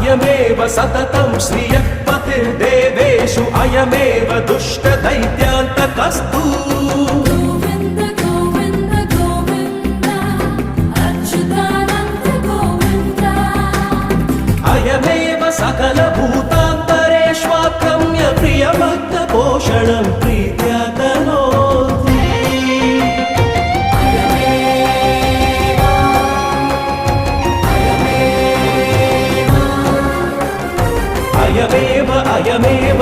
अयमेव सततं श्रियः पतिर्देवेषु अयमेव दुष्टदैत्यान्तकस्तु गोविन्द गोविन्द गोविन्द अच्युतानन्द गोविन्द अयमेव सकलभूतान्तरेष्वाक्रम्य प्रियभक्तपोषणं प्रीत्या तनोति अयमेव